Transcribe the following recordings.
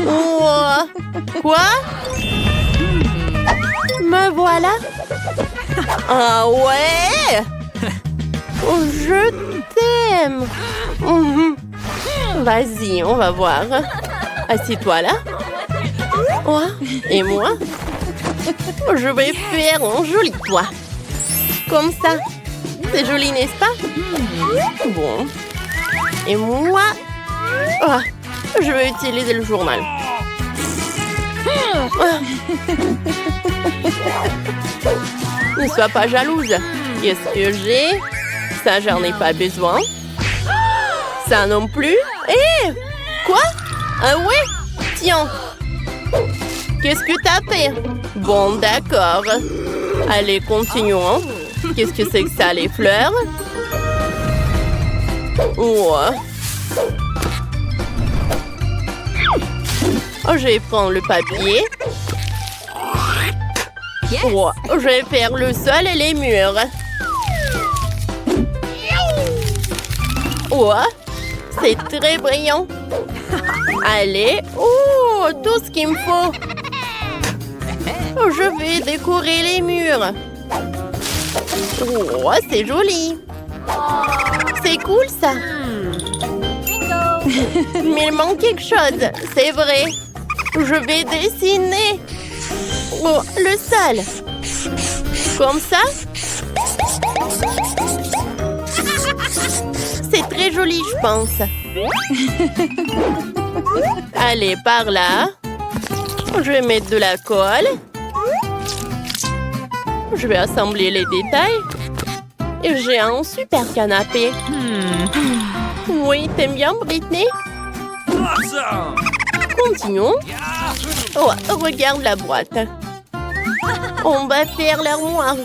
Oh, quoi? Me voilà. Ah ouais? Oh, je t'aime. Vas-y, on va voir. Assieds-toi là. Oh, et moi? Je vais faire un joli toit. Comme ça. C'est joli, n'est-ce pas? Bon. Et moi? Oh, je vais utiliser le journal. Ne sois pas jalouse. Qu'est-ce que j'ai? Ça, j'en ai pas besoin. Ça non plus. Hé! Quoi? Ah ouais? Tiens. Qu'est-ce que t'as fait? Bon, d'accord. Allez, continuons. Qu'est-ce que c'est que ça, les fleurs? Oh. Oh, je vais prendre le papier. Oh, je vais faire le sol et les murs. Oh, c'est très brillant. Allez, oh, tout ce qu'il me faut. Oh, je vais décorer les murs. Oh, c'est joli. C'est cool, ça. Mais il manque quelque chose, c'est vrai. Je vais dessiner. Oh, le sol. Comme ça. C'est très joli, je pense. Allez, par là. Je vais mettre de la colle. Je vais assembler les détails. Et j'ai un super canapé. Oui, t'aimes bien, Britney? Continuons. Oh, regarde la boîte. On va faire l'armoire.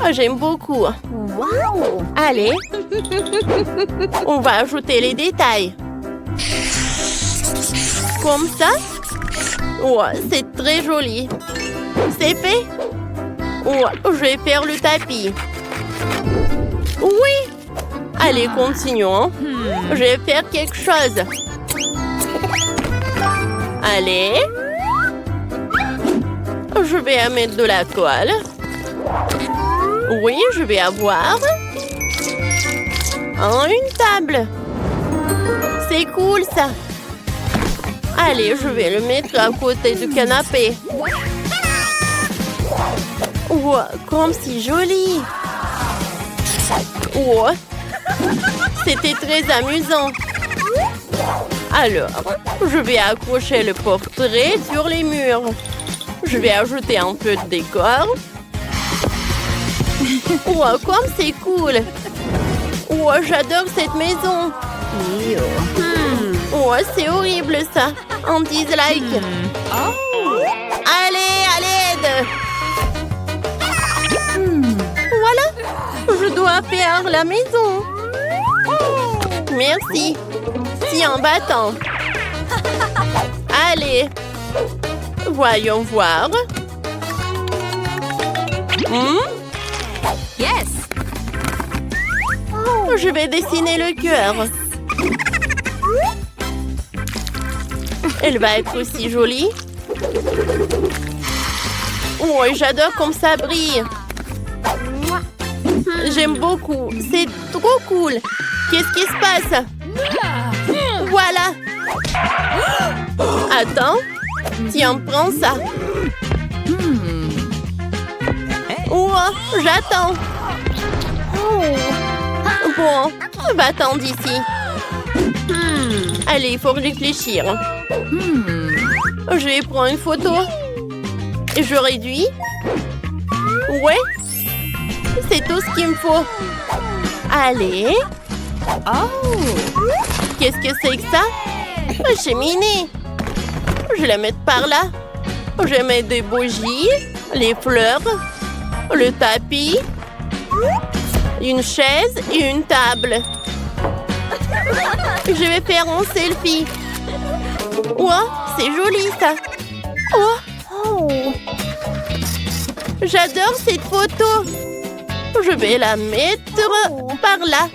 Oh, j'aime beaucoup. Wow. Allez. On va ajouter les détails. Comme ça. Oh, c'est très joli. C'est fait. Oh, je vais faire le tapis. Oui. Allez, continuons. Je vais faire quelque chose. Allez. Je vais mettre de la colle. Oui, je vais avoir une table. C'est cool, ça. Allez, je vais le mettre à côté du canapé. Oh, comme c'est joli. Oh, c'était très amusant. Alors, je vais accrocher le portrait sur les murs. Je vais ajouter un peu de décor. Oh, comme c'est cool. Oh, j'adore cette maison. Oh, c'est horrible, ça. Un dislike. Allez, à l'aide. Voilà. Je dois faire la maison. Merci. Tiens, bâton. Allez. Voyons voir. Yes. Je vais dessiner le cœur. Elle va être aussi jolie. Oh, j'adore comme ça brille. J'aime beaucoup. C'est trop cool. Qu'est-ce qui se passe? Voilà. Attends. Tiens, prends ça. Oh, j'attends. Bon, va-t'en d'ici. Allez, il faut réfléchir. Je vais prendre une photo. Et je réduis. Ouais. C'est tout ce qu'il me faut. Allez. Qu'est-ce que c'est que ça? Une cheminée. Je vais la mettre par là. Je vais mettre des bougies, les fleurs, le tapis, une chaise et une table. Je vais faire un selfie. Oh, c'est joli ça. Oh. J'adore cette photo. Je vais la mettre par là.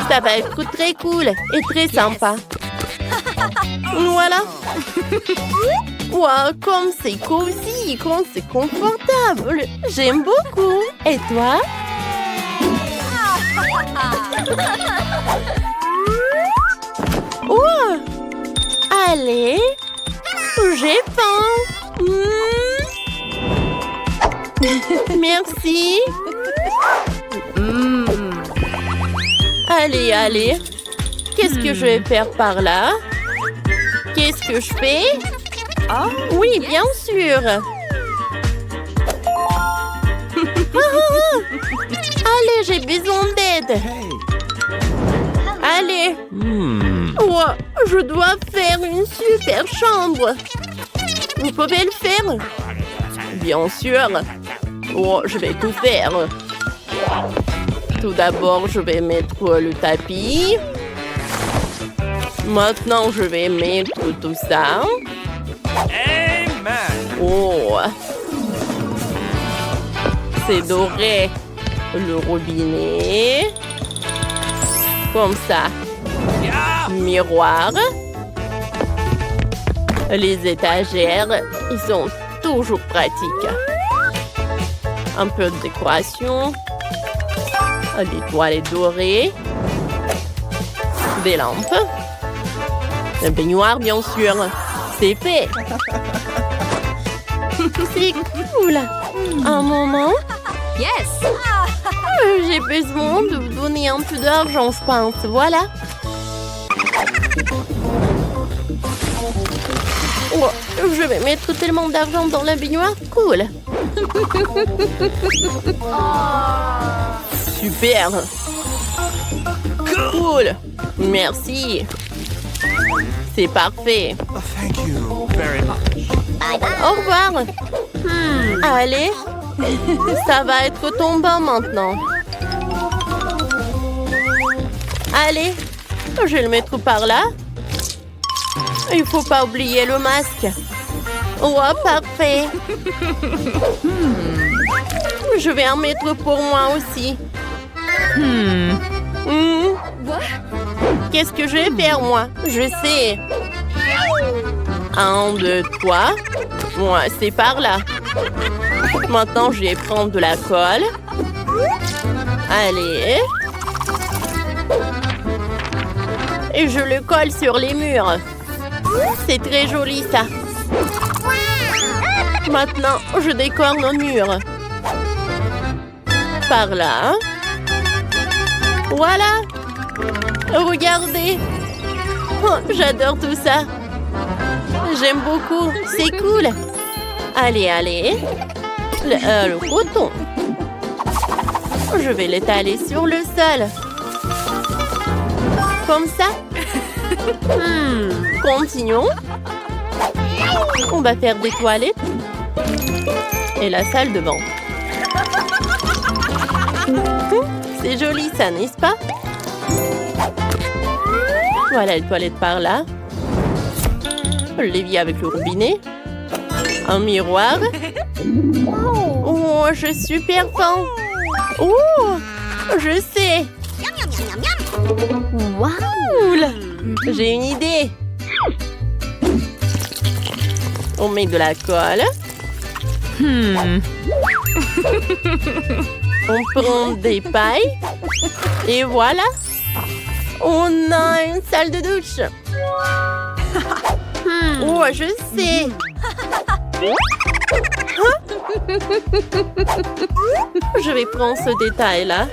Ça va être très cool et très sympa. Voilà. Wow, comme c'est cosy, comme c'est confortable. J'aime beaucoup. Et toi? Oh! Allez, j'ai faim. Merci. Allez, allez. Qu'est-ce que je vais faire par là? Qu'est-ce que je fais? Ah, oui, bien sûr. Allez, j'ai besoin d'aide. Allez. Oh, je dois faire une super chambre. Vous pouvez le faire? Bien sûr. Oh, je vais tout faire. Tout d'abord, je vais mettre le tapis. Maintenant, je vais mettre tout ça. Oh, c'est doré. Le robinet. Comme ça. Miroir. Les étagères, ils sont toujours pratiques. Un peu de décoration. Les toilettes dorées. Des lampes. Un baignoire, bien sûr. C'est fait. C'est cool. Un moment. Yes! J'ai besoin de vous donner un peu d'argent, je pense. Voilà. Oh, je vais mettre tellement d'argent dans la baignoire. Cool. Super. Cool. Merci. C'est parfait. Au revoir. Allez. Ça va être ton bain maintenant. Allez. Je vais le mettre par là. Il faut pas oublier le masque. Oh, parfait. Je vais en mettre pour moi aussi. Qu'est-ce que je vais faire, moi? Je sais. 1, 2, 3. Moi, c'est par là. Maintenant, je vais prendre de la colle. Allez. Et je le colle sur les murs. C'est très joli, ça. Maintenant, je décore nos murs. Par là. Voilà. Regardez. Oh, j'adore tout ça. J'aime beaucoup. C'est cool. Allez, allez. Le coton. Je vais l'étaler sur le sol. Comme ça. Continuons. On va faire des toilettes. Et la salle de bain. C'est joli ça, n'est-ce pas? Voilà les toilettes par là. L'évier avec le robinet. Un miroir. Oh, je suis super faim. Oh, je sais. Wow. J'ai une idée. On met de la colle. On prend des pailles. Et voilà. On a une salle de douche. Oh, je sais. Je vais prendre ce détail-là.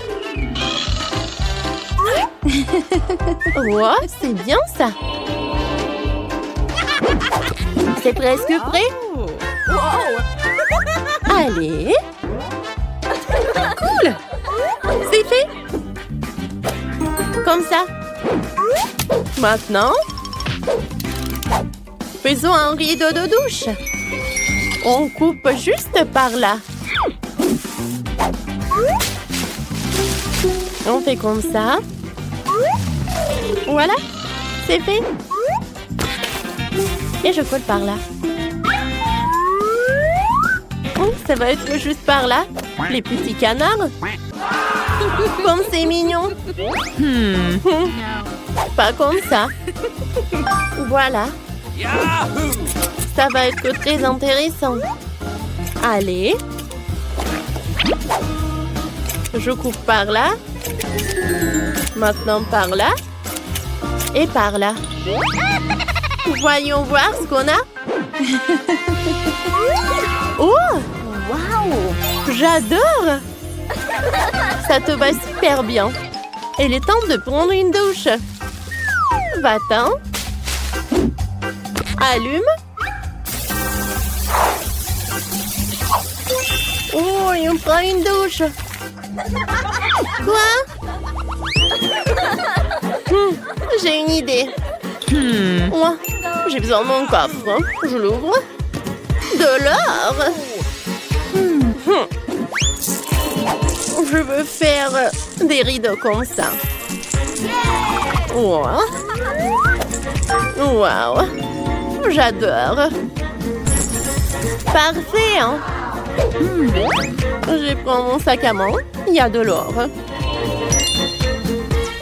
Oh, c'est bien ça. C'est presque prêt. Allez. Cool. C'est fait. Comme ça. Maintenant, faisons un rideau de douche. On coupe juste par là. On fait comme ça. Voilà, c'est fait. Et je colle par là. Oh, ça va être juste par là. Les petits canards. Comme c'est mignon. Pas comme ça. Voilà. Ça va être très intéressant. Allez. Je coupe par là. Maintenant par là. Et par là. Voyons voir ce qu'on a. Oh! Waouh! J'adore! Ça te va super bien. Il est temps de prendre une douche. Va-t'en. Allume. Oh, et on prend une douche. Quoi? J'ai une idée. Moi, j'ai besoin de mon coffre. Je l'ouvre. De l'or. Je veux faire des rideaux comme ça. Wow. Wow. J'adore. Parfait, hein? Je vais prendre mon sac à main. Il y a de l'or.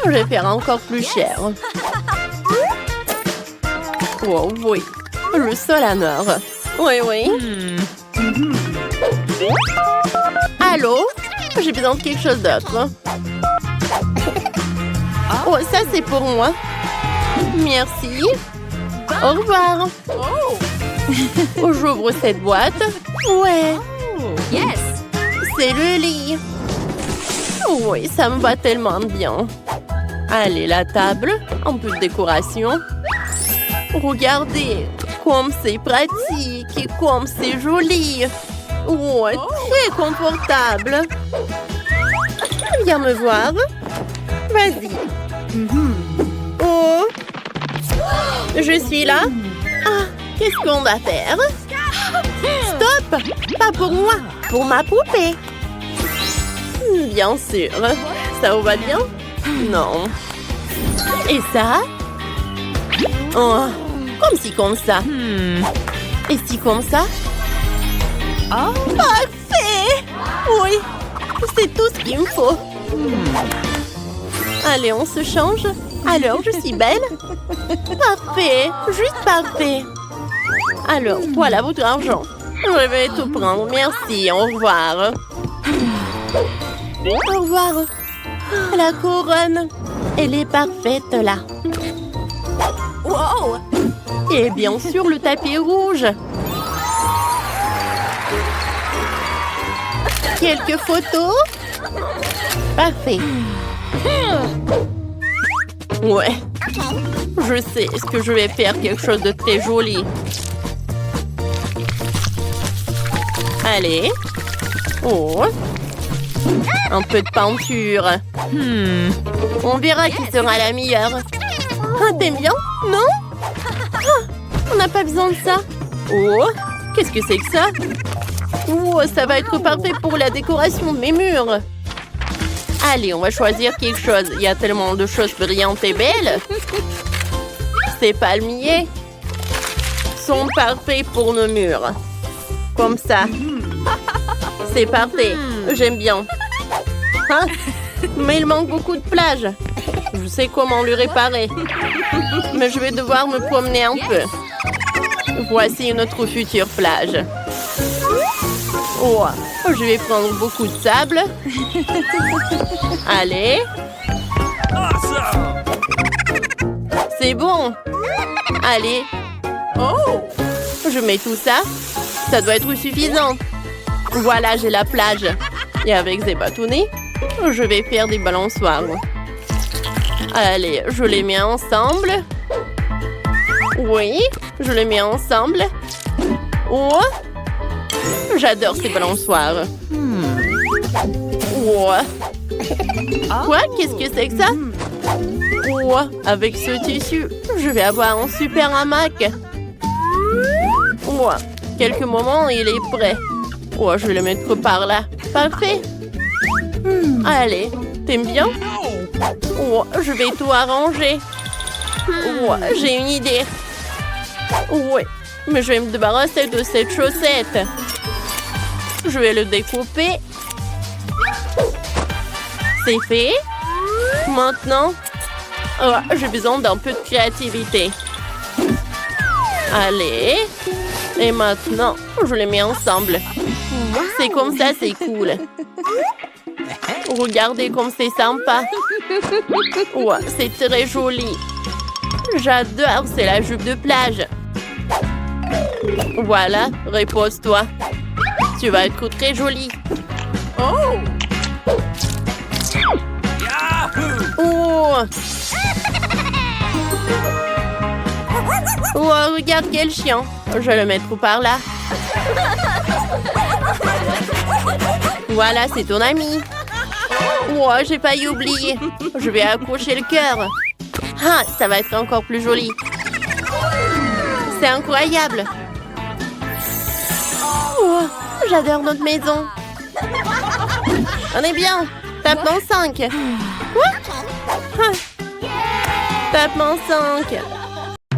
Je vais faire encore plus cher. Oh oui. Le sol en or. Oui, oui. Allô? J'ai besoin de quelque chose d'autre. Oh, ça c'est pour moi. Merci. Au revoir. Oh, j'ouvre cette boîte. Ouais. Yes. C'est le lit. Oui, ça me va tellement bien. Allez, la table. Un peu de décoration. Regardez, comme c'est pratique et comme c'est joli. Oh, très confortable. Viens me voir. Vas-y. Oh, je suis là. Ah, qu'est-ce qu'on va faire? Stop! Pas pour moi, pour ma poupée. Bien sûr. Ça vous va bien? Non. Et ça? Oh, comme si comme ça. Et si comme ça? Parfait! Oui, c'est tout ce qu'il me faut. Allez, on se change. Alors, je suis belle? Parfait, juste parfait. Alors, voilà votre argent. Je vais tout prendre, merci, au revoir. Au revoir. La couronne, elle est parfaite là. Wow! Et bien sûr, le tapis rouge. Quelques photos. Parfait. Ouais. Je sais ce que je vais faire, quelque chose de très joli. Allez. Oh. Un peu de peinture. On verra qui sera la meilleure. Ah, t'aimes bien? Non? Ah, on n'a pas besoin de ça. Oh, qu'est-ce que c'est que ça? Oh, ça va être parfait pour la décoration de mes murs. Allez, on va choisir quelque chose. Il y a tellement de choses brillantes et belles. Ces palmiers sont parfaits pour nos murs. Comme ça. C'est parfait. J'aime bien. Hein? Mais il manque beaucoup de plage. Je sais comment le réparer. Mais je vais devoir me promener un peu. Voici notre future plage. Oh, je vais prendre beaucoup de sable. Allez. C'est bon. Allez. Oh, je mets tout ça. Ça doit être suffisant. Voilà, j'ai la plage. Et avec ces bâtonnets, je vais faire des balançoires. Allez, je les mets ensemble. Oui, je les mets ensemble. Oh, j'adore ces balançoires. Oh. Quoi? Qu'est-ce que c'est que ça? Oh, avec ce tissu, je vais avoir un super hamac. Oh, quelques moments, il est prêt. Oh, je vais le mettre par là. Parfait. Allez, t'aimes bien? Oh, je vais tout arranger. Oh, j'ai une idée. Oui, mais je vais me débarrasser de cette chaussette. Je vais le découper. C'est fait. Maintenant, oh, j'ai besoin d'un peu de créativité. Allez. Et maintenant, je les mets ensemble. C'est comme ça, c'est cool. Regardez comme c'est sympa. Ouais, c'est très joli. J'adore, c'est la jupe de plage. Voilà, repose-toi. Tu vas être très jolie. Oh! Oh! Oh, regarde quel chien. Je vais le mettre par là. Voilà, c'est ton ami. Oh, j'ai failli oublier. Je vais accrocher le cœur. Ah, ça va être encore plus joli. C'est incroyable. Oh, j'adore notre maison. On est bien. Tapement 5. Quoi? Tapement 5.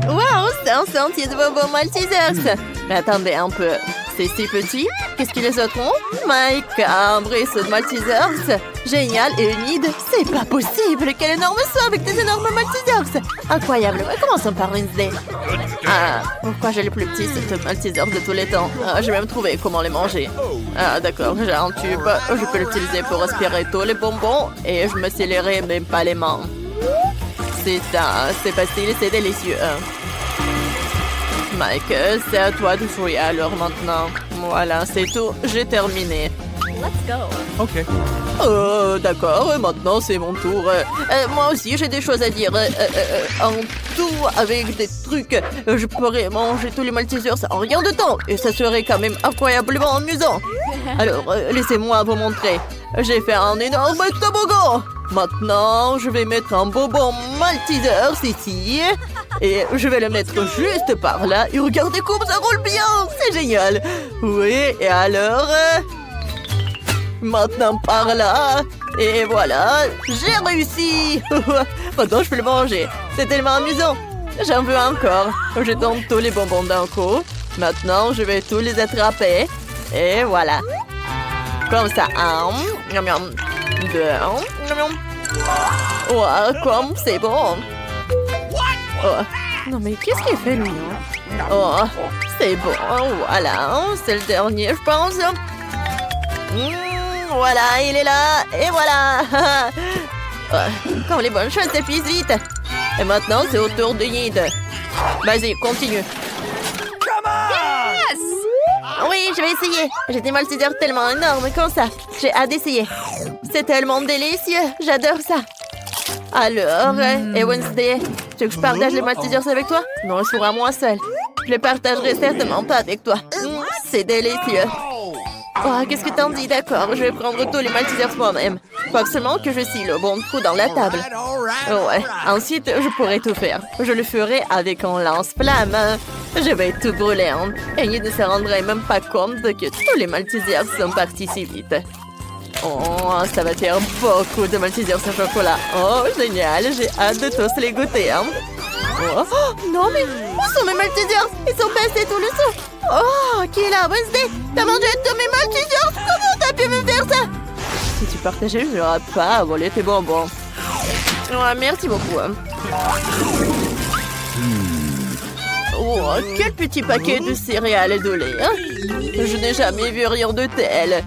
Wow, c'est un sentier de bonbons Maltesers. Mais attendez un peu. C'est si petit. Qu'est-ce que les autres ont? My God, ruisseau de Maltesers. Génial et humide. C'est pas possible. Quel énorme saut avec des énormes Maltesers. Incroyable. Commençons par Wednesday. Ah, pourquoi j'ai le plus petit set Maltesers de tous les temps? Ah, j'ai même trouvé comment les manger. Ah, d'accord, j'ai un tube. Je peux l'utiliser pour aspirer tous les bonbons et je me scelerai même pas les mains. C'est ça, c'est facile et c'est délicieux. Mike, c'est à toi de jouer alors maintenant. Voilà, c'est tout. J'ai terminé. Let's go. OK. D'accord, maintenant c'est mon tour. Moi aussi j'ai des choses à dire. En tout, avec des trucs, je pourrais manger tous les Maltesers en rien de temps. Et ça serait quand même incroyablement amusant. Alors, laissez-moi vous montrer. J'ai fait un énorme toboggan. Maintenant, je vais mettre un bonbon Maltesers ici. Et je vais le mettre juste par là. Et regardez comme ça roule bien. C'est génial. Oui, et alors... Maintenant par là. Et voilà, j'ai réussi. Maintenant je peux le manger. C'est tellement amusant. J'en veux encore. Je donne tous les bonbons d'un coup. Maintenant je vais tous les attraper. Et voilà. Comme ça. Un. Miam, miam. Deux. Miam, miam. Oh, comme c'est bon. Oh. Non mais qu'est-ce qu'il fait lui? Oh, c'est bon. Voilà, c'est le dernier je pense. Voilà, il est là, et voilà. Quand les bonnes choses s'épuisent vite. Et maintenant, c'est au tour de Yid. Vas-y, continue. Yes! Oui, je vais essayer. J'ai des Maltesers tellement énormes comme ça. J'ai hâte d'essayer. C'est tellement délicieux, j'adore ça. Alors, et Wednesday, tu veux que je partage les Maltesers avec toi? Non, je serai moi seule. Je les partagerai certainement pas avec toi. C'est délicieux. Oh, qu'est-ce que t'en dis? D'accord, je vais prendre tous les Maltesers moi-même. Faut absolument que je scie le bon trou dans la table. Ouais, ensuite, je pourrai tout faire. Je le ferai avec un lance-flamme. Je vais tout brûler. Hein. Et il ne se rendrait même pas compte que tous les Maltesers sont partis si vite. Oh, ça va faire beaucoup de Maltesers au chocolat. Oh, génial, j'ai hâte de tous les goûter. Hein. Oh, non, mais où sont mes Maltesers? Ils sont passés tout le saut. Oh, qui est là? Wednesday? T'as mangé tous mes Maltesers? Comment t'as pu me faire ça? Si tu partageais, je n'aurais pas volé tes bonbons. Ouais, merci beaucoup. Oh, quel petit paquet de céréales et de lait. Hein? Je n'ai jamais vu rien de tel.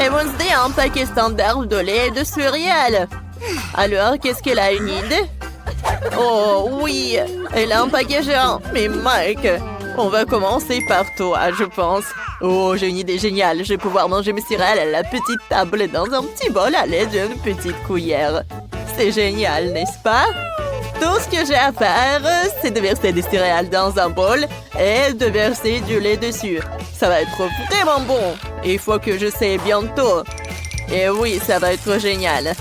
Et Wednesday a un paquet standard de lait et de céréales. Alors, qu'est-ce qu'elle a, une idée? Oh, oui, elle a un paquet géant. Mais Mike, on va commencer par toi, je pense. Oh, j'ai une idée géniale. Je vais pouvoir manger mes céréales à la petite table dans un petit bol à l'aide d'une petite cuillère. C'est génial, n'est-ce pas? Tout ce que j'ai à faire, c'est de verser des céréales dans un bol et de verser du lait dessus. Ça va être vraiment bon. Il faut que je sais bientôt. Et oui, ça va être génial.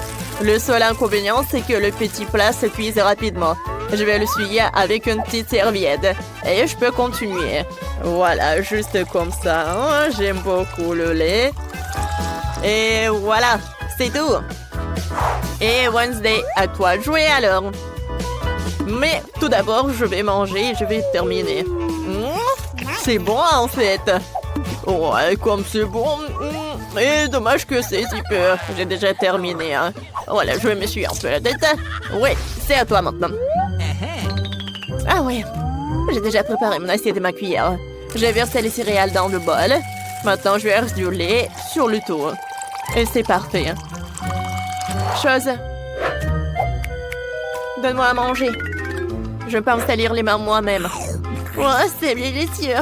Le seul inconvénient, c'est que le petit plat se cuise rapidement. Je vais le essuyer avec une petite serviette. Et je peux continuer. Voilà, juste comme ça. J'aime beaucoup le lait. Et voilà, c'est tout. Et Wednesday, à toi de jouer alors. Mais tout d'abord, je vais manger et je vais terminer. C'est bon en fait. Ouais, comme c'est bon. Et dommage que c'est si peu. J'ai déjà terminé. Hein. Voilà, je me suis un peu la tête. Ouais, c'est à toi maintenant. Ah ouais. J'ai déjà préparé mon assiette et ma cuillère. J'ai versé les céréales dans le bol. Maintenant, je verse du lait sur le tout. Et c'est parfait. Chose. Donne-moi à manger. Je peux me salir les mains moi-même. Oh, c'est délicieux.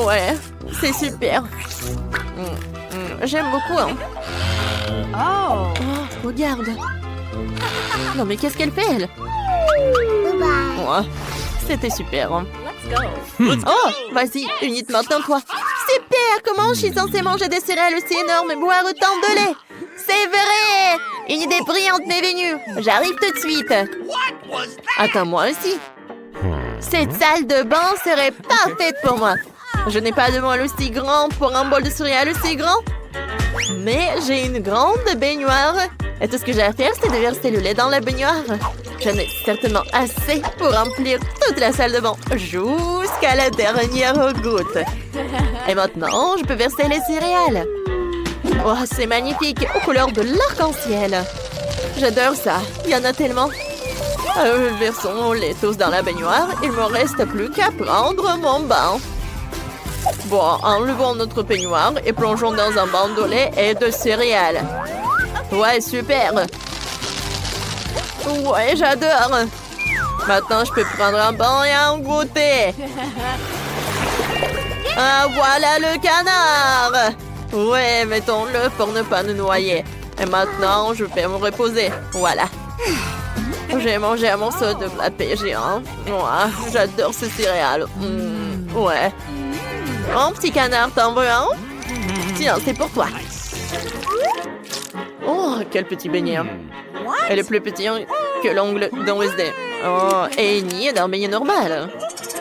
Ouais, c'est super. J'aime beaucoup. Hein. Oh, regarde. Non, mais qu'est-ce qu'elle fait, elle? Ouais, c'était super. Hein. Oh, vas-y, Enid, maintenant toi. Super, comment je suis censée manger des céréales aussi énormes et boire autant de lait? C'est vrai! Une idée brillante m'est venue. J'arrive tout de suite. Attends, moi aussi. Cette salle de bain serait parfaite pour moi. Je n'ai pas de moelle aussi grand pour un bol de céréales aussi grand. Mais j'ai une grande baignoire. Et tout ce que j'ai à faire, c'est de verser le lait dans la baignoire. J'en ai certainement assez pour remplir toute la salle de bain jusqu'à la dernière goutte. Et maintenant, je peux verser les céréales. Oh, c'est magnifique, aux couleurs de l'arc-en-ciel. J'adore ça, il y en a tellement. Versons mon lait tous dans la baignoire. Il me reste plus qu'à prendre mon bain. Bon, enlevons notre baignoire et plongeons dans un bain de lait et de céréales. Ouais, super. Ouais, j'adore. Maintenant, je peux prendre un bain et un goûter. Ah, voilà le canard. Ouais, mettons-le pour ne pas nous noyer. Et maintenant, je vais me reposer. Voilà. J'ai mangé un morceau de pâté géant. Ouais, j'adore ces céréales. Ouais. Oh, petit canard, t'en veux un? Tiens, c'est pour toi. Oh, quel petit beignet. Elle est plus petit que l'ongle de Wednesday. Oh, et Annie est un beignet normal.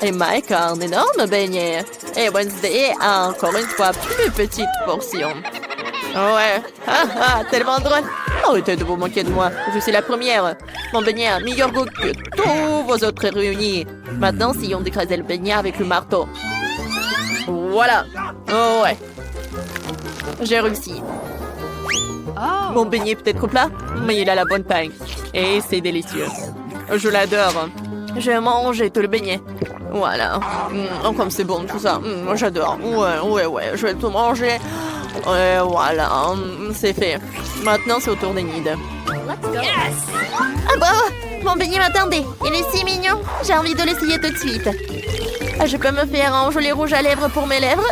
Et Mike a un énorme beignet. Et Wednesday a encore une fois plus petite portion. Ouais, tellement drôle. Arrêtez de vous moquer de moi. Je suis la première. Mon beignet a meilleur goût que tous vos autres réunis. Maintenant, essayons d'écraser le beignet avec le marteau. Voilà. Oh ouais. J'ai réussi. Mon beignet peut être plat, mais il a la bonne taille. Et c'est délicieux. Je l'adore. Je vais manger tout le beignet. Voilà. Comme c'est bon tout ça. J'adore. Ouais. Je vais tout manger. Et voilà. C'est fait. Maintenant, c'est au tour d'Enid. Ah bah, mon beignet m'attendait. Il est si mignon. J'ai envie de l'essayer tout de suite. Je peux me faire un joli rouge à lèvres pour mes lèvres.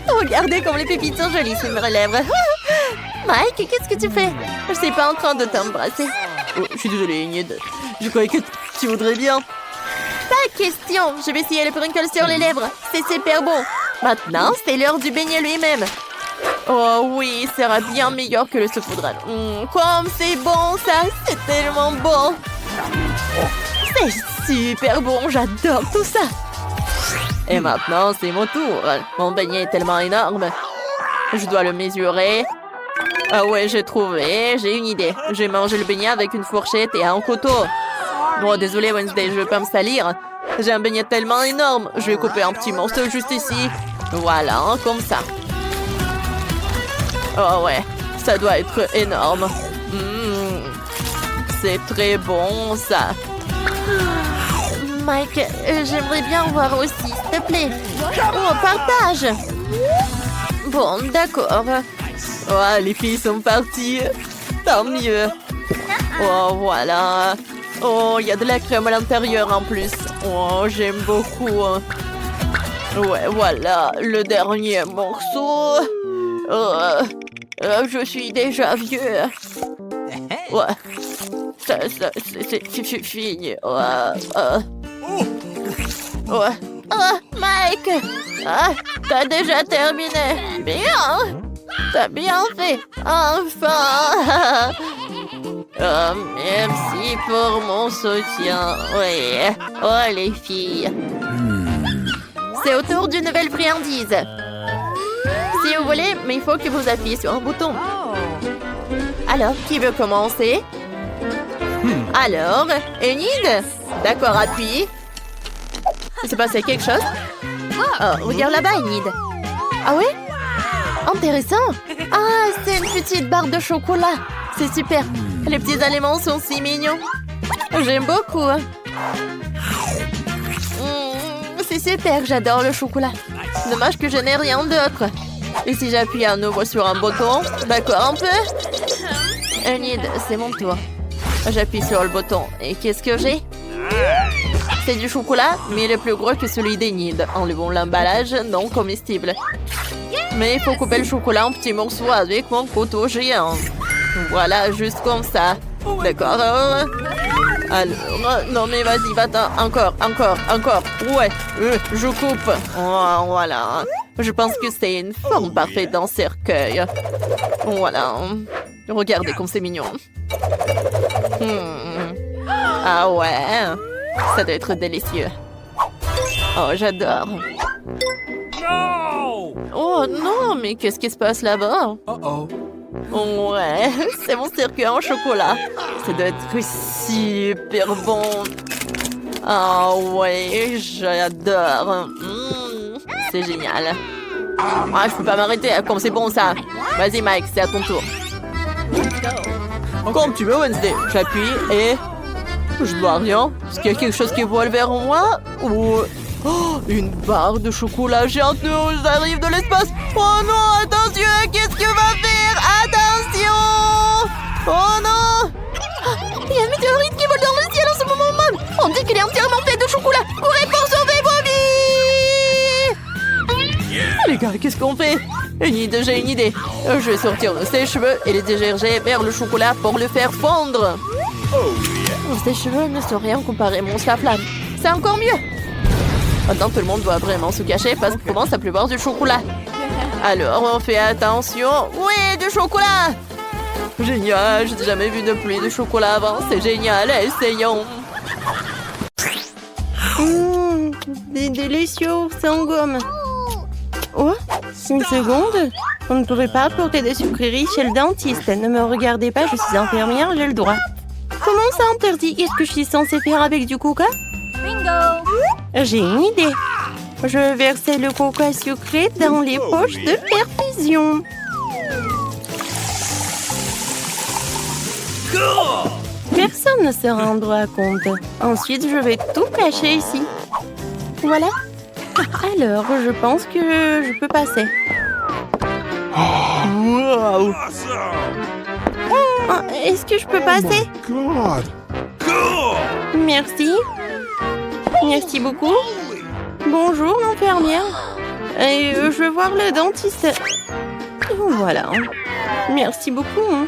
Regardez comme les pépites sont jolies sur mes lèvres. Mike, qu'est-ce que tu fais? Je suis pas en train de t'embrasser. Oh, je suis désolée, Enid. Je croyais que tu voudrais bien. Pas question. Je vais essayer le sprinkle sur les lèvres. C'est super bon. Maintenant, c'est l'heure du beignet lui-même. Oh oui, il sera bien meilleur que le saupoudrage. Comme c'est bon, ça. C'est tellement bon. C'est super bon. J'adore tout ça. Et maintenant, c'est mon tour. Mon beignet est tellement énorme. Je dois le mesurer. Ah ouais, j'ai trouvé. J'ai une idée. Je vais manger le beignet avec une fourchette et un couteau. Bon, désolé Wednesday, je vais pas me salir. J'ai un beignet tellement énorme. Je vais couper un petit morceau juste ici. Voilà, comme ça. Oh ouais, ça doit être énorme. C'est très bon, ça. Mike, j'aimerais bien voir aussi, s'il te plaît. Oh, partage. Bon, d'accord. Oh, les filles sont parties. Tant mieux. Oh, voilà. Oh, il y a de la crème à l'intérieur en plus. Oh, j'aime beaucoup. Ouais, voilà, le dernier morceau. Je suis déjà vieux. Ouais. C'est fini. Ouais. Oh, Mike. T'as déjà terminé. Bien. T'as bien fait. Enfin. Merci pour mon soutien. Oui. Oh, les filles. C'est au tour d'une nouvelle friandise. Si vous voulez, mais il faut que vous appuyez sur un bouton. Alors, qui veut commencer? Alors, Enid? D'accord, appuie. Il s'est passé quelque chose? Oh, regarde là-bas, Enid. Ah ouais? Intéressant. Ah, c'est une petite barre de chocolat. C'est super. Les petits aliments sont si mignons. J'aime beaucoup. c'est super, j'adore le chocolat. Dommage que je n'ai rien d'autre. Et si j'appuie à nouveau sur un bouton, d'accord un peu? Enid, c'est mon tour. J'appuie sur le bouton. Et qu'est-ce que j'ai? C'est du chocolat, mais il est plus gros que celui d'Enid. Enlevons l'emballage non comestible. Mais il faut couper le chocolat en petits morceaux avec mon couteau géant. Voilà, juste comme ça. D'accord. Alors, non mais vas-y, va-t'en. Encore. Ouais, je coupe. Oh, voilà. Je pense que c'est une forme parfaite d'un cercueil. Voilà. Regardez comme c'est mignon. Ah ouais. Ça doit être délicieux. Oh, j'adore. Oh non, mais qu'est-ce qui se passe là-bas? Ouais, c'est mon circuit en chocolat. Ça doit être super bon. Ah ouais, j'adore. C'est génial. Ah, je peux pas m'arrêter, comme c'est bon ça. Vas-y Mike, c'est à ton tour. Comme tu veux Wednesday. J'appuie et... Je dois rien. Est-ce qu'il y a quelque chose qui vole vers moi? Ou... Oh, une barre de chocolat géante nous arrive de l'espace. Oh non, attention, qu'est-ce que va faire? Attention! Oh non! Il y a un météorite qui vole dans le ciel en ce moment même. On dit qu'il est entièrement fait de chocolat. Courez pour sauver vos vies! Les gars, qu'est-ce qu'on fait? J'ai une idée. Je vais sortir de ses cheveux et les diriger vers le chocolat pour le faire fondre. Ses cheveux ne sont rien comparé à mon flamme. C'est encore mieux. Maintenant, tout le monde doit vraiment se cacher parce qu'il commence à pleuvoir du chocolat. Alors, on fait attention. Oui, du chocolat! Génial, je n'ai jamais vu de pluie de chocolat avant. C'est génial, essayons. C'est délicieux, c'est en gomme. Oh, une seconde. On ne pourrait pas apporter des sucreries chez le dentiste. Ne me regardez pas, je suis infirmière, j'ai le droit. Comment ça interdit? Qu'est-ce que je suis censée faire avec du coca? Bingo! J'ai une idée. Je vais verser le coca sucré dans les poches de perfusion. Personne ne se rendra compte. Ensuite, je vais tout cacher ici. Voilà. Alors, je pense que je peux passer. Wow. Est-ce que je peux passer? Merci. Merci beaucoup. Bonjour, l'infirmière. Et je vais voir le dentiste. Voilà. Merci beaucoup.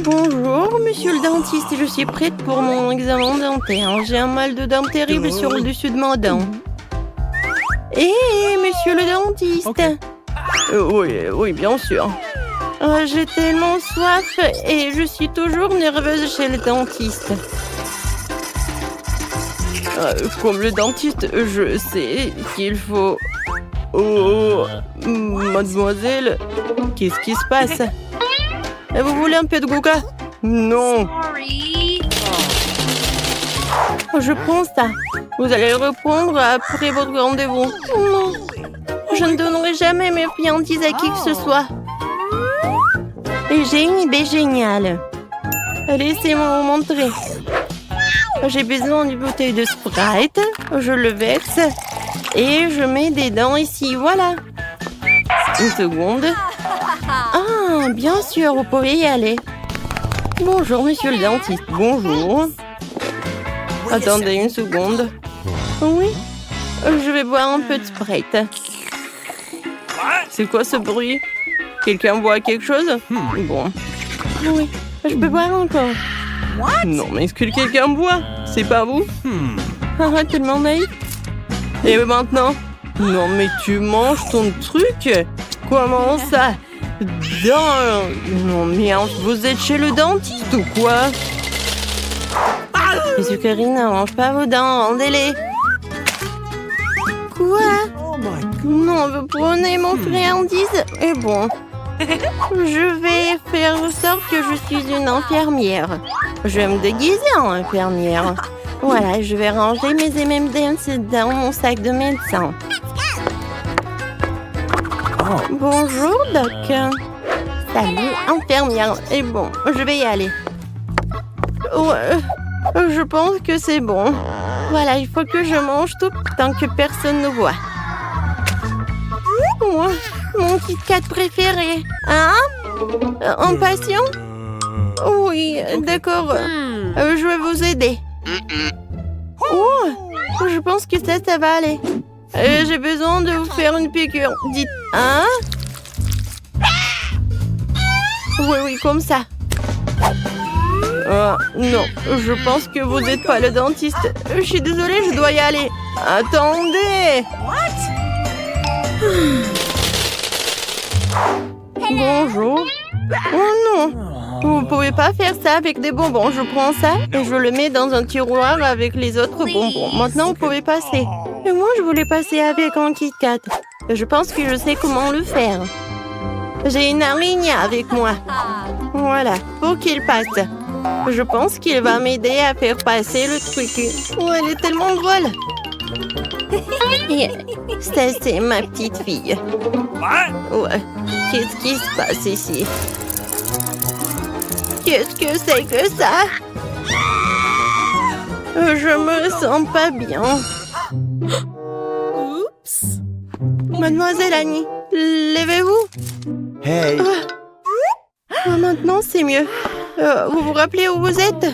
Bonjour, monsieur le dentiste. Je suis prête pour mon examen dentaire. J'ai un mal de dents terrible sur le dessus de ma dent. Hé, monsieur le dentiste. Okay. Oui, bien sûr. J'ai tellement soif et je suis toujours nerveuse chez le dentiste. Comme le dentiste, je sais qu'il faut... Oh, mademoiselle, qu'est-ce qui se passe? Vous voulez un peu de coca? Non. Je prends ça. Vous allez reprendre après votre rendez-vous. Non. Je ne donnerai jamais mes friandises à qui que ce soit. Et j'ai une idée géniale. Laissez-moi vous montrer. J'ai besoin d'une bouteille de Sprite. Je le verse. Et je mets des dents ici. Voilà. Une seconde. Ah, bien sûr, vous pouvez y aller. Bonjour, monsieur le dentiste. Bonjour. Attendez une seconde. Oui. Je vais boire un peu de Sprite. C'est quoi ce bruit? Quelqu'un boit quelque chose? Bon. Oui, je peux boire encore. Non, mais est-ce que quelqu'un boit? C'est pas vous? Tellement naïf. Et maintenant? Non, mais tu manges ton truc? Comment ça? Non, mais vous êtes chez le dentiste ou quoi? Les sucreries n'arrangent pas vos dents, rendez-les. Quoi? Non, vous prenez mon friandise? Et bon, je vais faire en sorte que je suis une infirmière. Je vais me déguiser en infirmière. Voilà, je vais ranger mes M&M's dans mon sac de médecin. Bonjour, Doc. Salut, infirmière. Et bon, je vais y aller. Je pense que c'est bon. Voilà, il faut que je mange tout tant que personne ne voit. Oh, mon Kit Kat préféré. Hein? Impatient? Oui, d'accord. Je vais vous aider. Oh, je pense que ça va aller. J'ai besoin de vous faire une piqûre. Dites, hein? Oui, comme ça. Non, je pense que vous n'êtes pas le dentiste. Je suis désolée, je dois y aller. Attendez! Bonjour. Oh non! Vous pouvez pas faire ça avec des bonbons. Je prends ça et je le mets dans un tiroir avec les autres bonbons. Maintenant, vous pouvez passer. Et moi, je voulais passer avec un Kit Kat. Je pense que je sais comment le faire. J'ai une araignée avec moi. Voilà, pour qu'il passe. Je pense qu'il va m'aider à faire passer le truc. Oh, elle est tellement drôle. Ça, c'est ma petite fille. Ouais. Qu'est-ce qui se passe ici? Qu'est-ce que c'est que ça? Je me sens pas bien. Oups. Mademoiselle Annie, levez-vous. Hey. Maintenant, c'est mieux. Vous vous rappelez où vous êtes?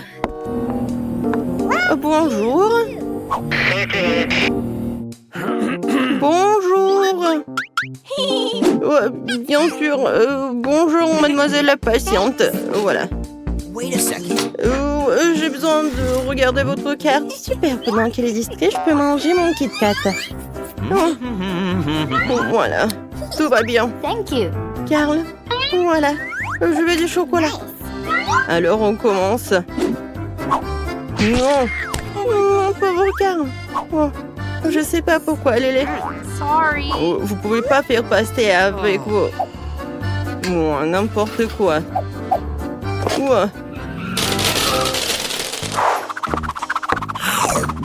Bonjour. Bonjour. Bien sûr. Bonjour, mademoiselle la patiente. Voilà. J'ai besoin de regarder votre carte. Super, pendant qu'elle est distraite, je peux manger mon Kit Kat. Voilà. Tout va bien. Thank you. Carl, voilà. Je veux du chocolat. Alors, on commence. Non. Mon pauvre Carl. Oh, je sais pas pourquoi elle est là. Sorry. Oh, vous pouvez pas faire passer avec vos... Oh, n'importe quoi. Oh.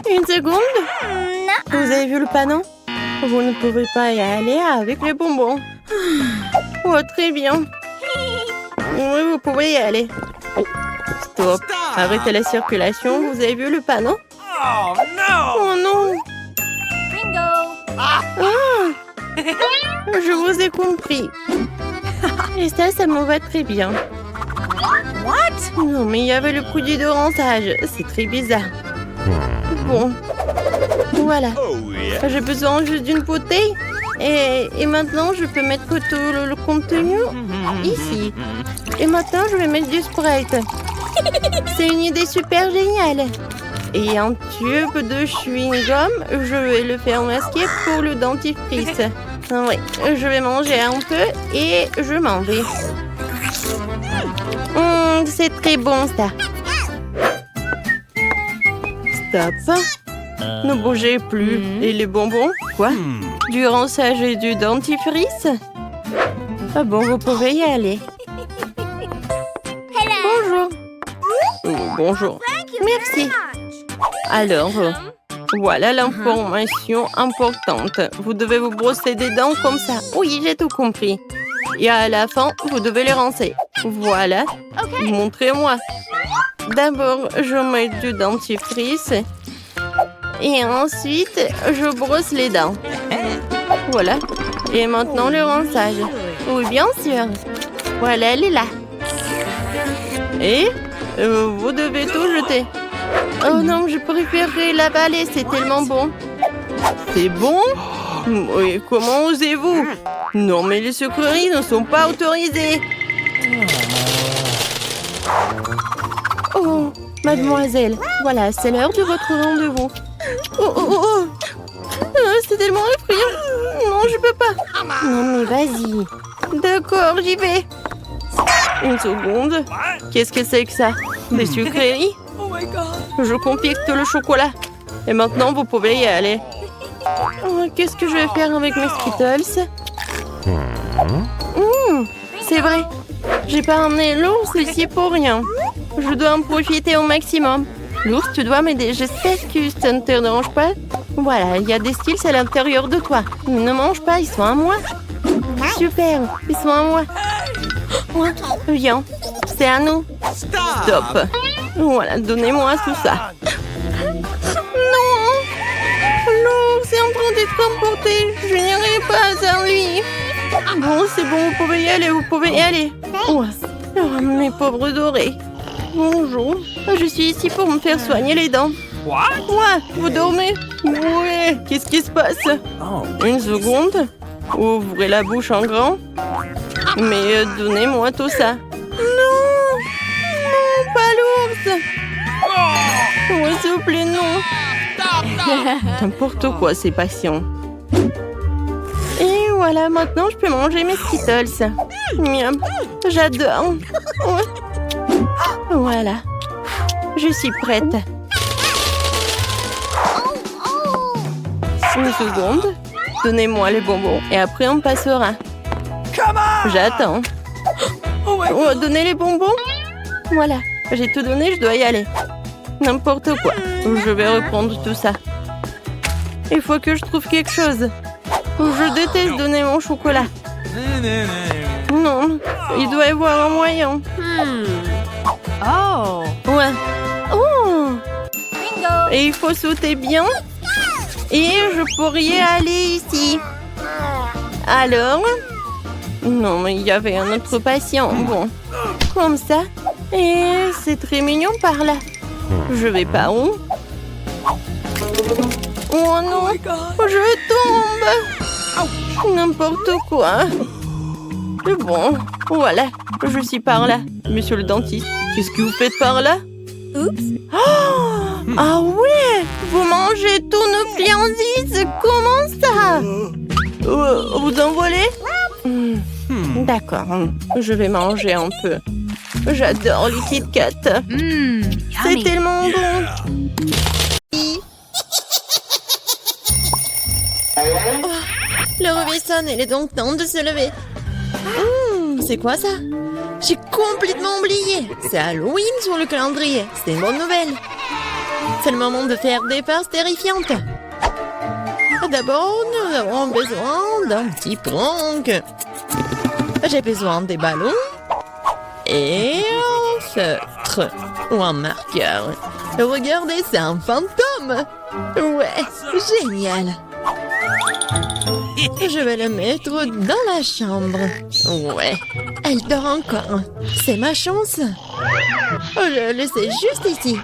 Une seconde. Vous avez vu le panneau? Vous ne pouvez pas y aller avec les bonbons. Oh, très bien. Oui, vous pouvez y aller. Stop. Arrêtez la circulation. Vous avez vu le panneau? Oh no! Oh non. Bingo. Ah. Je vous ai compris. Et ça me va très bien. What? Non, mais il y avait le produit de rinçage. C'est très bizarre. Bon. Voilà. Oh yeah. J'ai besoin juste d'une bouteille. Et maintenant, je peux mettre tout le contenu ici. Et maintenant, je vais mettre du Sprite. C'est une idée super géniale. Et un tube de chewing-gum, je vais le faire masquer pour le dentifrice. Oui, je vais manger un peu et je m'en vais. C'est très bon, ça. Stop. Ne bougez plus. Et les bonbons? Quoi? Du rinçage et du dentifrice? Ah bon, vous pouvez y aller. Bonjour. Oh, bonjour. Merci. Alors, voilà l'information importante. Vous devez vous brosser des dents comme ça. Oui, j'ai tout compris. Et à la fin, vous devez les rincer. Voilà. Montrez-moi. D'abord, je mets du dentifrice. Et ensuite, je brosse les dents. Voilà. Et maintenant, le rinçage. Oui, bien sûr. Voilà, elle est là. Et vous devez tout jeter. Oh non, je préférerais l'avaler, c'est tellement bon. C'est bon? Oui, comment osez-vous? Non, mais les sucreries ne sont pas autorisées. Oh, mademoiselle, voilà, c'est l'heure de votre rendez-vous. Oh. C'est tellement effrayant. Non, je peux pas. Non, mais vas-y. D'accord, j'y vais. Une seconde. Qu'est-ce que c'est que ça? Des sucreries? Je confecte le chocolat. Et maintenant, vous pouvez y aller. Oh, qu'est-ce que je vais faire avec mes Skittles? C'est vrai. J'ai pas emmené l'ours ici pour rien. Je dois en profiter au maximum. L'ours, tu dois m'aider. J'espère que ça ne te dérange pas. Voilà, il y a des Skittles à l'intérieur de toi. Ne mange pas, ils sont à moi. Super, ils sont à moi. Viens, c'est à nous. Stop. Voilà, donnez-moi tout ça. Non! L'ours est en train d'être emporté. Je n'irai pas à lui. Bon, c'est bon, vous pouvez y aller, vous pouvez y aller. Ouais. Oh, mes pauvres dorés. Bonjour. Je suis ici pour me faire soigner les dents. What? Ouais, vous dormez? Ouais, qu'est-ce qui se passe? Oh. Une seconde. Ouvrez la bouche en grand. Mais donnez-moi tout ça. Non! Non, pas l'ours! Ouais, s'il vous plaît, non. N'importe quoi, ces patients. Et voilà, maintenant je peux manger mes Skittles. Miam, j'adore. Ouais. Voilà, je suis prête. Une seconde. Donnez-moi les bonbons et après on passera. Come on! J'attends. Oh, donnez les bonbons. Voilà, j'ai tout donné, je dois y aller. N'importe quoi. Je vais reprendre tout ça. Il faut que je trouve quelque chose. Je déteste donner mon chocolat. Non, il doit y avoir un moyen. Oh. Ouais. Oh! Bingo. Et il faut sauter bien. Et je pourrais aller ici. Alors? Non, mais il y avait un autre patient. Bon, comme ça. Et c'est très mignon par là. Je vais par où? Oh non, je tombe. N'importe quoi. Bon, voilà, je suis par là. Monsieur le dentiste, qu'est-ce que vous faites par là? Oups. Oh, ah ouais, vous mangez tous nos friandises. Comment ça? Vous en volez? D'accord, je vais manger un peu. J'adore les Kit Kat. C'est Yummy. tellement bon. Oh, le réveil sonne, il est donc temps de se lever. C'est quoi ça? J'ai complètement oublié. C'est Halloween sur le calendrier. C'est une bonne nouvelle. C'est le moment de faire des farces terrifiantes. D'abord, nous avons besoin d'un petit prank. J'ai besoin des ballons et un feutre ou un marqueur. Regardez, c'est un fantôme. Ouais, génial. Je vais le mettre dans la chambre. Ouais, elle dort encore. C'est ma chance. Je le laissais juste ici,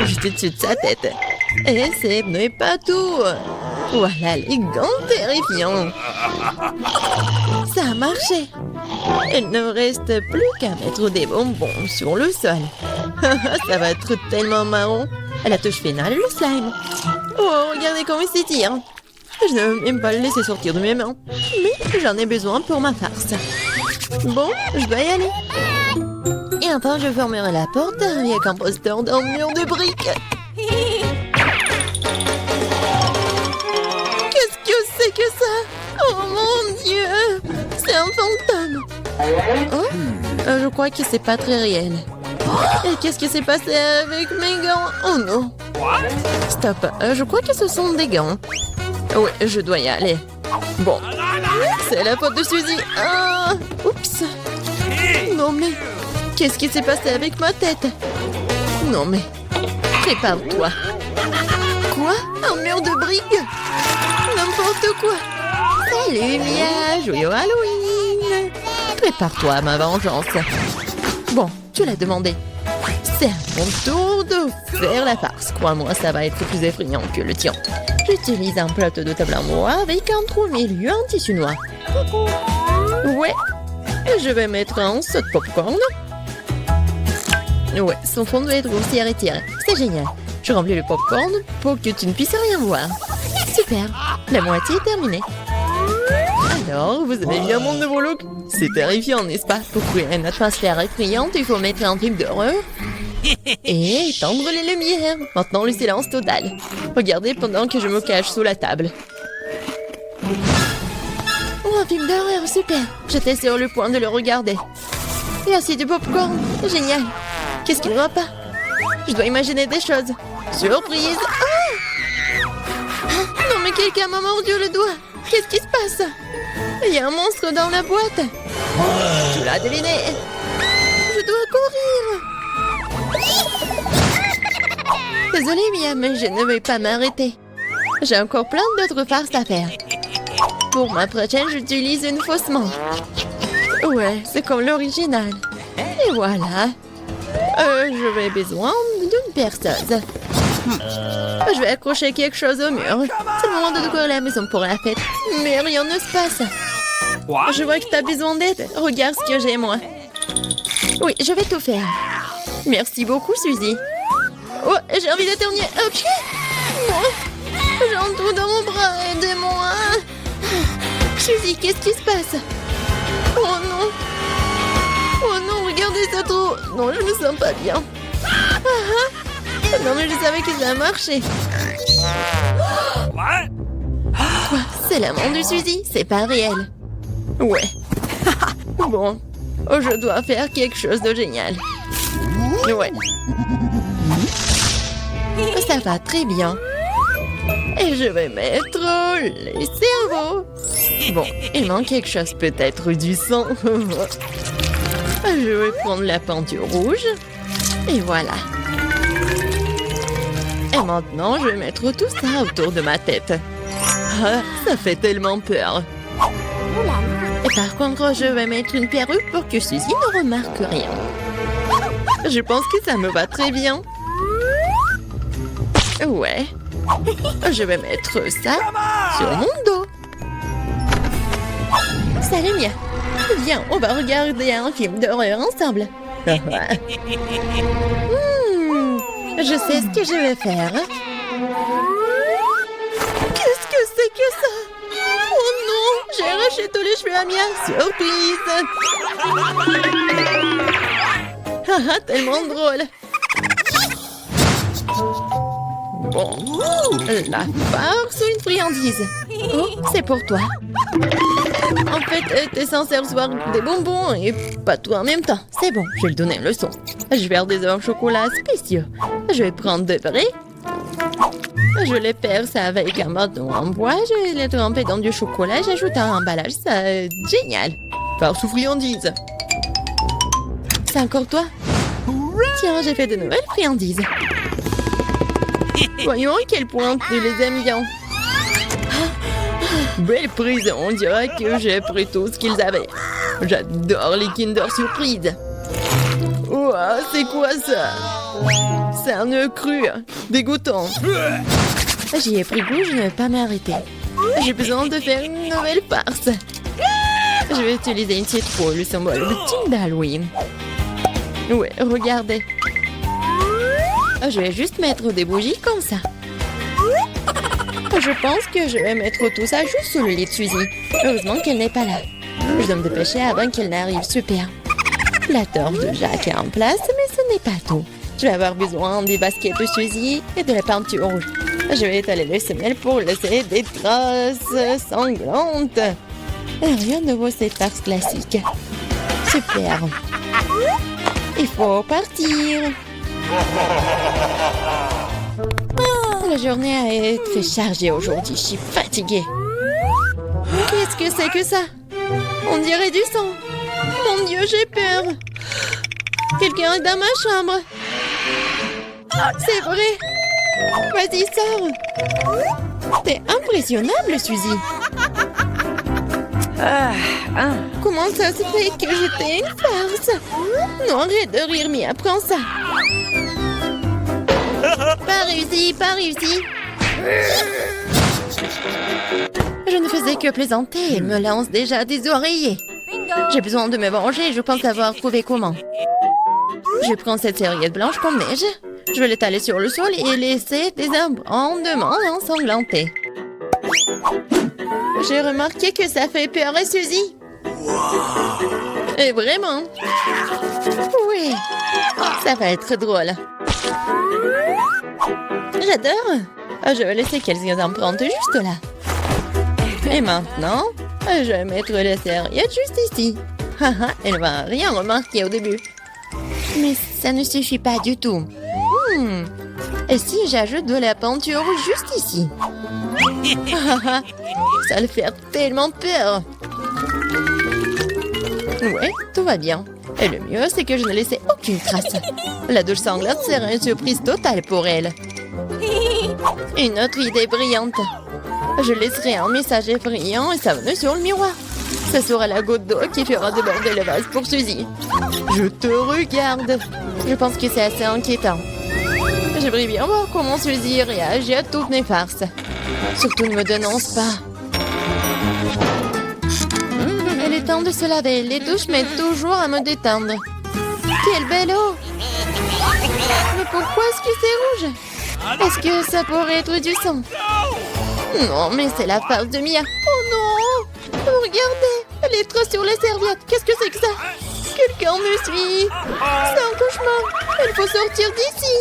juste au-dessus de sa tête. Et ce n'est pas tout. Voilà les gants terrifiants. Ça a marché. Il ne reste plus qu'à mettre des bonbons sur le sol. Ça va être tellement marrant. À la touche finale, le slime. Oh, regardez comment il s'étire. Je ne veux même pas le laisser sortir de mes mains. Mais j'en ai besoin pour ma farce. Bon, je dois y aller. Et enfin, je fermerai la porte avec un poster d'un mur de briques. Qu'est-ce que c'est que ça? Oh mon Dieu! C'est un fantôme. Oh, je crois que c'est pas très réel. Et qu'est-ce qui s'est passé avec mes gants? Oh non! Stop, je crois que ce sont des gants. Oui, je dois y aller. Bon, c'est la faute de Suzy. Ah, oups. Non mais, qu'est-ce qui s'est passé avec ma tête? Non mais, prépare-toi. Quoi? Un mur de briques? N'importe quoi. Salut Mia, joyeux Halloween. Prépare-toi à ma vengeance. Bon, tu l'as demandé. C'est à mon tour de faire la farce. Crois-moi, ça va être plus effrayant que le tien. J'utilise un plateau de table en bois avec un trou au milieu en tissu noir. Ouais. Et je vais mettre un saut de popcorn. Ouais, son fond doit être aussi arrêté. C'est génial. Je remplis le popcorn pour que tu ne puisses rien voir. Super. La moitié est terminée. Alors, vous avez bien mon nouveau look? C'est terrifiant, n'est-ce pas? Pour créer une atmosphère effrayante, il faut mettre un film d'horreur et étendre les lumières. Maintenant, le silence total. Regardez pendant que je me cache sous la table. Oh, un film d'horreur, super. J'étais sur le point de le regarder. Et assez de popcorn, génial. Qu'est-ce qui ne va pas? Je dois imaginer des choses. Surprise! Ah! Non mais quelqu'un m'a mordu le doigt. Qu'est-ce qui se passe? Il y a un monstre dans la boîte. Tu l'as deviné. Je dois courir. Désolée, Mia, mais je ne vais pas m'arrêter. J'ai encore plein d'autres farces à faire. Pour ma prochaine, j'utilise une fausse main. Ouais, c'est comme l'original. Et voilà. J'aurai besoin d'une perceuse. Je vais accrocher quelque chose au mur. C'est le moment de décorer la maison pour la fête. Mais rien ne se passe. What? Je vois que tu as besoin d'aide. Regarde ce que j'ai, moi. Oui, je vais tout faire. Merci beaucoup, Suzy. Oh, j'ai envie d'éternuer. Ok. J'ai un trou dans mon bras. Aidez-moi. Suzy, qu'est-ce qui se passe? Oh non. Oh non, regardez ce trou. Non, je me sens pas bien. Non, mais je savais que ça marchait. What? Quoi? C'est la main de Suzy? C'est pas réel. Ouais. Bon. Oh, je dois faire quelque chose de génial. Ouais. Ça va très bien. Et je vais mettre les cerveaux. Bon, il manque quelque chose, peut-être du sang. Je vais prendre la peinture rouge. Et voilà. Et maintenant, je vais mettre tout ça autour de ma tête. Ah, ça fait tellement peur. Et par contre, je vais mettre une perruque pour que Suzy ne remarque rien. Je pense que ça me va très bien. Ouais. Je vais mettre ça sur mon dos. Salut Mia. Viens, on va regarder un film d'horreur ensemble. Je sais ce que je vais faire. Qu'est-ce que c'est que ça? Oh non, j'ai arraché tous les cheveux à Mia. Surprise! Haha, tellement drôle. Bon, la farce ou une friandise? Oh, c'est pour toi. En fait, t'es censé recevoir des bonbons et pas tout en même temps. C'est bon, je vais lui donner une leçon. Je vais faire des œufs au chocolat spéciaux. Je vais prendre deux vrais. Je les perce avec un bâton en bois. Je vais les tremper dans du chocolat. J'ajoute un emballage. C'est génial. Farce ou friandise? C'est encore toi? Tiens, j'ai fait de nouvelles friandises. Voyons à quel point tu les aimes bien. Belle prise, on dirait que j'ai pris tout ce qu'ils avaient. J'adore les Kinder Surprise. Ouah, c'est quoi ça? C'est un œuf cru, dégoûtant. J'y ai pris goût, je ne vais pas m'arrêter. J'ai besoin de faire une nouvelle farce. Je vais utiliser une citrouille, le symbole ultime d'Halloween. Ouais, regardez. Je vais juste mettre des bougies comme ça. Je pense que je vais mettre tout ça juste sous le lit de Suzy. Heureusement qu'elle n'est pas là. Je dois me dépêcher avant qu'elle n'arrive. Super. La torche de Jacques est en place, mais ce n'est pas tout. Je vais avoir besoin des baskets de Suzy et de la peinture rouge. Je vais étaler les semelles pour laisser des traces sanglantes. Et rien ne vaut cette farce classique. Super. Il faut partir. La journée a été chargée aujourd'hui. Je suis fatiguée. Qu'est-ce que c'est que ça? On dirait du sang. Mon Dieu, j'ai peur. Quelqu'un est dans ma chambre. C'est vrai. Vas-y, sors. T'es impressionnable, Suzy. Comment ça se fait que j'étais une farce? Non, arrête de rire, mais apprends ça. Pas réussi, pas réussi. Je ne faisais que plaisanter. Elle me lance déjà des oreillers. J'ai besoin de me venger. Je pense avoir trouvé comment. Je prends cette serviette blanche comme neige. Je vais l'étaler sur le sol et laisser des abondements ensanglantés. J'ai remarqué que ça fait peur à Suzy. Et vraiment. Oui, ça va être drôle. J'adore. Je vais laisser quelques empreintes juste là. Et maintenant, je vais mettre la serviette juste ici. Elle va rien remarquer au début. Mais ça ne suffit pas du tout. Et si j'ajoute de la peinture juste ici? Ça le fait tellement peur. Ouais, tout va bien. Et le mieux, c'est que je ne laissais aucune trace. La douche sanglante sera une surprise totale pour elle. Une autre idée brillante. Je laisserai un message effrayant et savonneux sur le miroir. Ça sera la goutte d'eau qui fera déborder le vase pour Suzy. Je te regarde. Je pense que c'est assez inquiétant. J'aimerais bien voir comment Suzy réagit à toutes mes farces. Surtout ne me dénonce pas. Il est temps de se laver. Les douches m'aident toujours à me détendre. Quelle belle eau! Mais pourquoi est-ce que c'est rouge? Est-ce que ça pourrait être du sang? Non, mais c'est la face de Mia. Oh non! Regardez! Les traces sur les serviettes. Qu'est-ce que c'est que ça? Quelqu'un me suit! C'est un cauchemar! Il faut sortir d'ici!